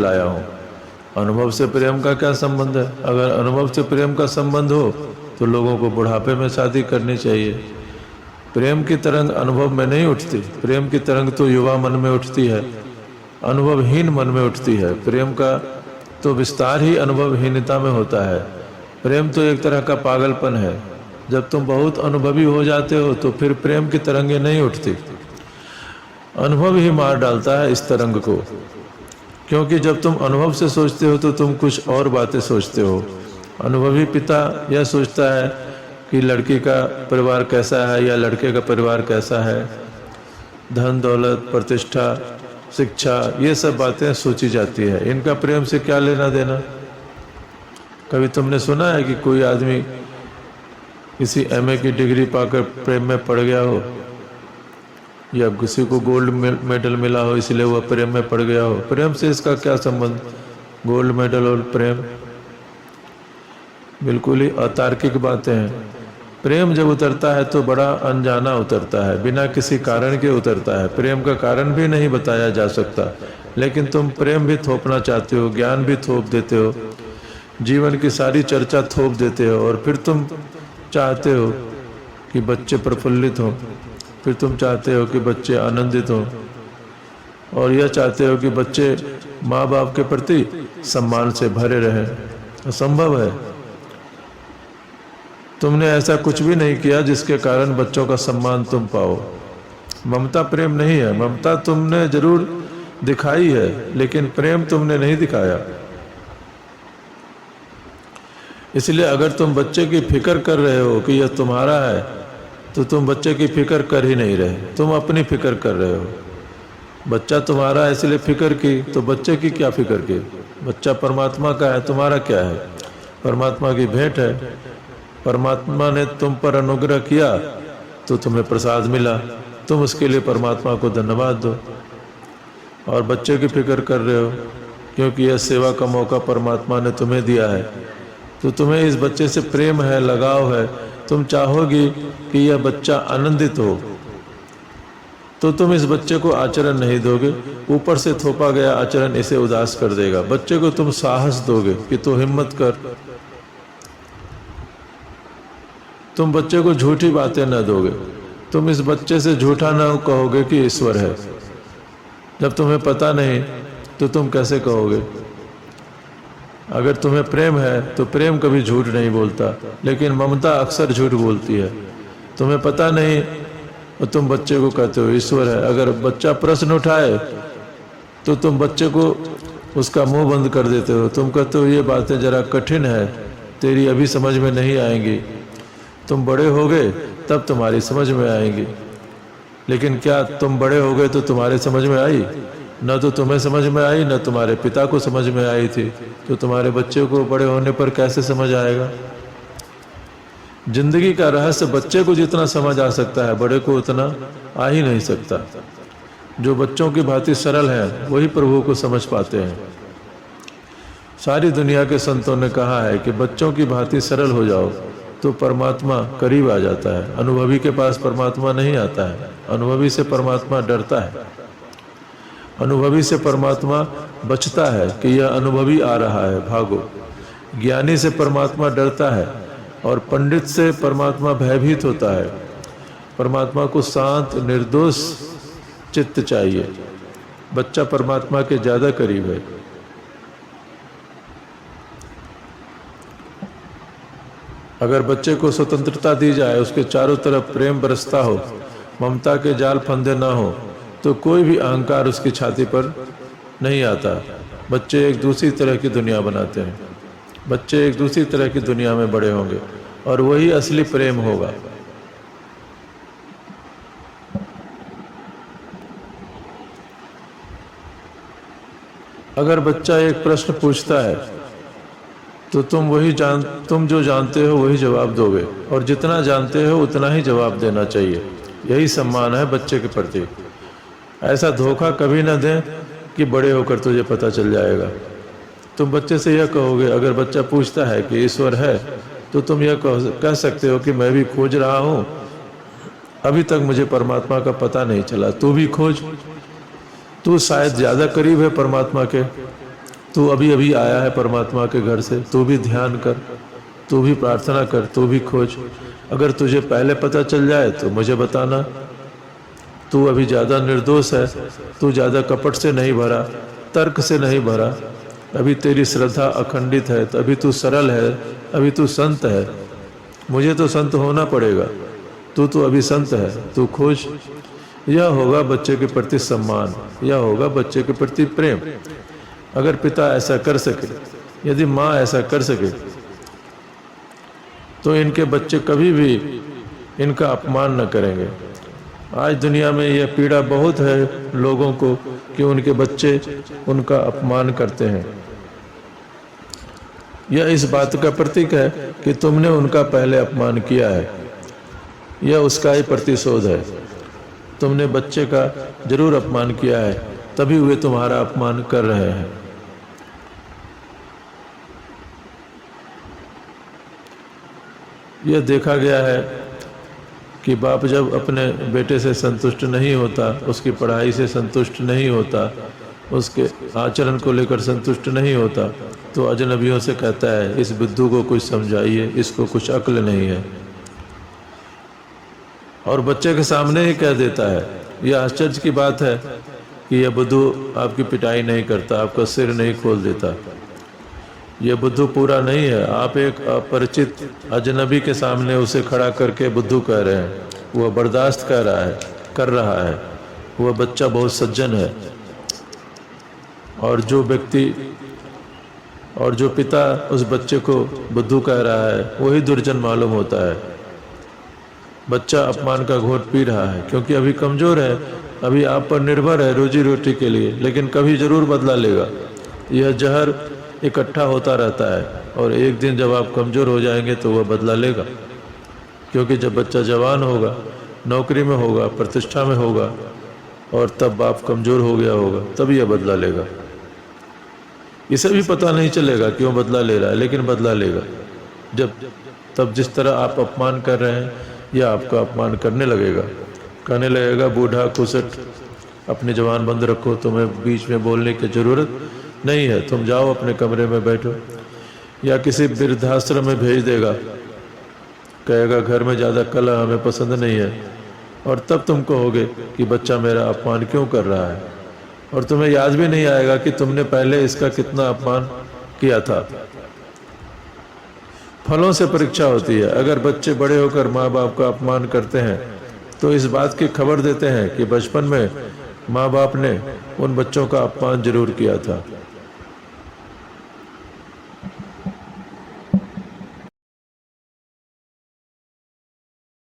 लाया हूँ। अनुभव से प्रेम का क्या संबंध है? अगर अनुभव से प्रेम का संबंध हो तो लोगों को बुढ़ापे में शादी करनी चाहिए। प्रेम की तरंग अनुभव में नहीं उठती, प्रेम की तरंग तो युवा मन में उठती है, अनुभवहीन मन में उठती है। प्रेम का तो विस्तार ही अनुभवहीनता में होता है। प्रेम तो एक तरह का पागलपन है। जब तुम बहुत अनुभवी हो जाते हो तो फिर प्रेम की तरंगे नहीं उठती, अनुभव ही मार डालता है इस तरंग को। क्योंकि जब तुम अनुभव से सोचते हो तो तुम कुछ और बातें सोचते हो। अनुभवी पिता यह सोचता है कि लड़की का परिवार कैसा है या लड़के का परिवार कैसा है, धन दौलत प्रतिष्ठा शिक्षा, ये सब बातें सोची जाती है। इनका प्रेम से क्या लेना देना? कभी तुमने सुना है कि कोई आदमी किसी एमए की डिग्री पाकर प्रेम में पड़ गया हो, या किसी को गोल्ड मेडल मिला हो इसलिए वह प्रेम में पड़ गया हो? प्रेम से इसका क्या संबंध? गोल्ड मेडल और प्रेम बिल्कुल ही अतार्किक बातें हैं। प्रेम जब उतरता है तो बड़ा अनजाना उतरता है, बिना किसी कारण के उतरता है। प्रेम का कारण भी नहीं बताया जा सकता, लेकिन तुम प्रेम भी थोपना चाहते हो, ज्ञान भी थोप देते हो, जीवन की सारी चर्चा थोप देते हो। और फिर तुम चाहते हो कि बच्चे प्रफुल्लित हों, फिर तुम चाहते हो कि बच्चे आनंदित हों, और यह चाहते हो कि बच्चे माँ बाप के प्रति सम्मान से भरे रहें। असंभव है। तुमने ऐसा कुछ भी नहीं किया जिसके कारण बच्चों का सम्मान तुम पाओ। ममता प्रेम नहीं है। ममता तुमने जरूर दिखाई है, लेकिन प्रेम तुमने नहीं दिखाया। इसलिए अगर तुम बच्चे की फिक्र कर रहे हो कि यह तुम्हारा है, तो तुम बच्चे की फिक्र कर ही नहीं रहे, तुम अपनी फिक्र कर रहे हो। बच्चा तुम्हारा है इसलिए फिक्र की, तो बच्चे की क्या फिक्र की? बच्चा परमात्मा का है, तुम्हारा क्या है? परमात्मा की भेंट है। परमात्मा ने तुम पर अनुग्रह किया तो तुम्हें प्रसाद मिला, तुम उसके लिए परमात्मा को धन्यवाद दो। और बच्चे की फिक्र कर रहे हो क्योंकि यह सेवा का मौका परमात्मा ने तुम्हें दिया है, तो तुम्हें इस बच्चे से प्रेम है, लगाव है। तुम चाहोगी कि यह बच्चा आनंदित हो, तो तुम इस बच्चे को आचरण नहीं दोगे। ऊपर से थोपा गया आचरण इसे उदास कर देगा। बच्चे को तुम साहस दोगे कि तो हिम्मत कर। तुम बच्चे को झूठी बातें न दोगे। तुम इस बच्चे से झूठा न कहोगे कि ईश्वर है। जब तुम्हें पता नहीं तो तुम कैसे कहोगे? अगर तुम्हें प्रेम है तो प्रेम कभी झूठ नहीं बोलता, लेकिन ममता अक्सर झूठ बोलती है। तुम्हें पता नहीं और तुम बच्चे को कहते हो ईश्वर है। अगर बच्चा प्रश्न उठाए तो तुम बच्चे को उसका मुंह बंद कर देते हो। तुम कहते हो ये बातें जरा कठिन है, तेरी अभी समझ में नहीं आएंगी, तुम बड़े हो गए तब तुम्हारी समझ में आएंगी। लेकिन क्या तुम बड़े हो गए तो तुम्हारे समझ में आई? न तो तुम्हें समझ में आई, न तुम्हारे पिता को समझ में आई थी, तो तुम्हारे बच्चे को बड़े होने पर कैसे समझ आएगा? जिंदगी का रहस्य बच्चे को जितना समझ आ सकता है, बड़े को उतना आ ही नहीं सकता। जो बच्चों की भांति सरल है वही प्रभु को समझ पाते हैं। सारी दुनिया के संतों ने कहा है कि बच्चों की भांति सरल हो जाओ तो परमात्मा करीब आ जाता है। अनुभवी के पास परमात्मा नहीं आता है, अनुभवी से परमात्मा डरता है। अनुभवी से परमात्मा बचता है कि यह अनुभवी आ रहा है, भागो। ज्ञानी से परमात्मा डरता है और पंडित से परमात्मा भयभीत होता है। परमात्मा को शांत निर्दोष चित्त चाहिए। बच्चा परमात्मा के ज्यादा करीब है। अगर बच्चे को स्वतंत्रता दी जाए, उसके चारों तरफ प्रेम बरसता हो, ममता के जाल फंदे ना हो, तो कोई भी अहंकार उसकी छाती पर नहीं आता। बच्चे एक दूसरी तरह की दुनिया बनाते हैं। बच्चे एक दूसरी तरह की दुनिया में बड़े होंगे और वही असली प्रेम होगा। अगर बच्चा एक प्रश्न पूछता है तो तुम जो जानते हो वही जवाब दोगे, और जितना जानते हो उतना ही जवाब देना चाहिए। यही सम्मान है बच्चे के प्रति। ऐसा धोखा कभी न दें कि बड़े होकर तुझे पता चल जाएगा। तुम बच्चे से यह कहोगे, अगर बच्चा पूछता है कि ईश्वर है, तो तुम यह कह सकते हो कि मैं भी खोज रहा हूँ, अभी तक मुझे परमात्मा का पता नहीं चला, तू भी खोज। तू शायद ज्यादा करीब है परमात्मा के, तू अभी अभी आया है परमात्मा के घर से, तू भी ध्यान कर, तू भी प्रार्थना कर, तू भी खोज। अगर तुझे पहले पता चल जाए तो मुझे बताना। तू अभी ज़्यादा निर्दोष है, तू ज़्यादा कपट से नहीं भरा, तर्क से नहीं भरा, अभी तेरी श्रद्धा अखंडित है, तो अभी तू सरल है, अभी तू संत है। मुझे तो संत होना पड़ेगा, तू तो अभी संत है, तू खोज। यह होगा बच्चे के प्रति सम्मान, यह होगा बच्चे के प्रति प्रेम। अगर पिता ऐसा कर सके, यदि माँ ऐसा कर सके, तो इनके बच्चे कभी भी इनका अपमान न करेंगे। आज दुनिया में यह पीड़ा बहुत है लोगों को कि उनके बच्चे उनका अपमान करते हैं। यह इस बात का प्रतीक है कि तुमने उनका पहले अपमान किया है, यह उसका ही प्रतिशोध है। तुमने बच्चे का जरूर अपमान किया है, तभी वे तुम्हारा अपमान कर रहे हैं। यह देखा गया है कि बाप जब अपने बेटे से संतुष्ट नहीं होता, उसकी पढ़ाई से संतुष्ट नहीं होता, उसके आचरण को लेकर संतुष्ट नहीं होता, तो अजनबियों से कहता है, इस बुद्धू को कुछ समझाइए, इसको कुछ अक्ल नहीं है। और बच्चे के सामने ही कह देता है। यह आश्चर्य की बात है कि यह बुद्धू आपकी पिटाई नहीं करता, आपका सिर नहीं खोल देता। यह बुद्धू पूरा नहीं है। आप एक अपरिचित अजनबी के सामने उसे खड़ा करके बुद्धू कह रहे हैं, वह बर्दाश्त कर रहा है, वह बच्चा बहुत सज्जन है। और जो पिता उस बच्चे को बुद्धू कह रहा है, वही दुर्जन मालूम होता है। बच्चा अपमान का घोट पी रहा है, क्योंकि अभी कमजोर है, अभी आप पर निर्भर है रोजी रोटी के लिए, लेकिन कभी जरूर बदला लेगा। यह जहर इकट्ठा होता रहता है, और एक दिन जब आप कमज़ोर हो जाएंगे तो वह बदला लेगा। क्योंकि जब बच्चा जवान होगा, नौकरी में होगा, प्रतिष्ठा में होगा, और तब बाप कमज़ोर हो गया होगा, तब यह बदला लेगा। इसे भी पता नहीं चलेगा क्यों बदला ले रहा है, लेकिन बदला लेगा। तब जिस तरह आप अपमान कर रहे हैं, यह आपका अपमान करने लगेगा, कहने लगेगा, बूढ़ा कुसट, अपनी जबान बंद रखो, तुम्हें बीच में बोलने की ज़रूरत नहीं है, तुम जाओ अपने कमरे में बैठो। या किसी वृद्धाश्रम में भेज देगा, कहेगा घर में ज़्यादा कलह हमें पसंद नहीं है। और तब तुम कहोगे कि बच्चा मेरा अपमान क्यों कर रहा है, और तुम्हें याद भी नहीं आएगा कि तुमने पहले इसका कितना अपमान किया था। फलों से परीक्षा होती है। अगर बच्चे बड़े होकर माँ बाप का अपमान करते हैं, तो इस बात की खबर देते हैं कि बचपन में माँ बाप ने उन बच्चों का अपमान जरूर किया था।